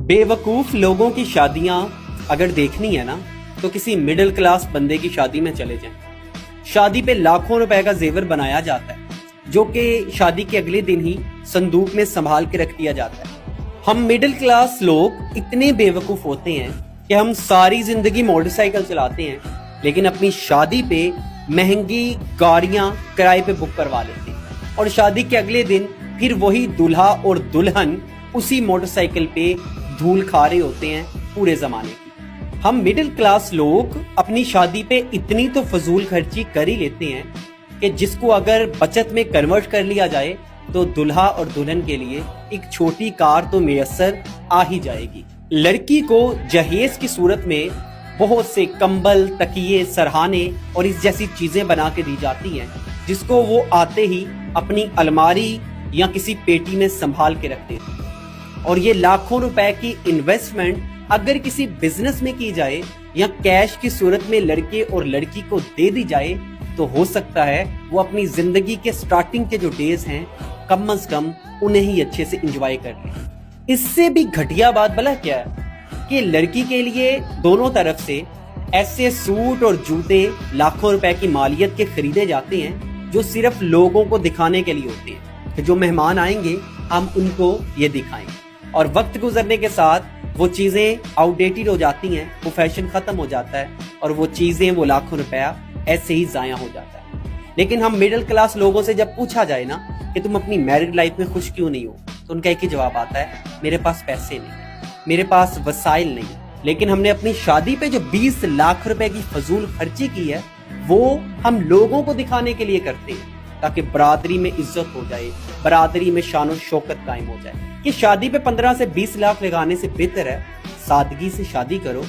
बेवकूफ लोगों की शादियां अगर देखनी है ना तो किसी मिडिल क्लास बंदे की शादी में चले जाएं। शादी पे लाखों रुपए का जेवर बनाया जाता है जो कि शादी के अगले दिन ही संदूक में संभाल के रख दिया जाता है। हम मिडिल क्लास लोग इतने बेवकूफ होते हैं कि हम सारी जिंदगी मोटरसाइकिल चलाते हैं लेकिन अपनी शादी पे महंगी गाड़ियां किराए पे बुक करवा लेते हैं और शादी के अगले दिन फिर वही दूल्हा और दुल्हन उसी मोटरसाइकिल पे धूल खा रहे होते हैं पूरे जमाने की। हम मिडिल क्लास लोग अपनी शादी पे इतनी तो फजूल खर्ची कर ही लेते हैं कि जिसको अगर बचत में कन्वर्ट कर लिया जाए तो दुल्हा और दुल्हन के लिए एक छोटी कार तो मैसर आ ही जाएगी। लड़की को जहेज की सूरत में बहुत से कंबल, तकिए, सरहाने और इस जैसी चीजें बना के दी जाती हैं जिसको वो आते ही अपनी अलमारी या किसी पेटी में संभाल के रख देती है। और ये लाखों रुपए की इन्वेस्टमेंट अगर किसी बिजनेस में की जाए या कैश की सूरत में लड़के और लड़की को दे दी जाए तो हो सकता है वो अपनी जिंदगी के स्टार्टिंग के जो डेज हैं कम से कम उन्हें ही अच्छे से एंजॉय कर ले। इससे भी घटिया बात भला क्या है कि लड़की के लिए दोनों तरफ से ऐसे सूट और जूते लाखों रुपए की मालियत के खरीदे जाते हैं जो सिर्फ लोगों को दिखाने के लिए होते हैं कि जो मेहमान आएंगे हम उनको ये दिखाएं। और वक्त गुजरने के साथ वो चीजें आउटडेटेड हो जाती हैं, वो फैशन खत्म हो जाता है और वो चीजें, वो लाखों रुपया ऐसे ही जाया हो जाता है। लेकिन हम मिडिल क्लास लोगों से जब पूछा जाए ना कि तुम अपनी मैरिड लाइफ में खुश क्यों नहीं हो तो उनका एक ही जवाब आता है, मेरे पास पैसे नहीं, मेरे पास वसाइल नहीं। लेकिन हमने अपनी शादी पे जो 20 लाख रुपए की फजूल खर्ची की है वो हम लोगों को दिखाने के लिए करते हैं ताकि बरादरी में इज्जत हो जाए, बरादरी में शान शौकत कायम हो जाए। कि शादी पे 15 से 20 लाख लगाने से बेहतर है सादगी से शादी करो।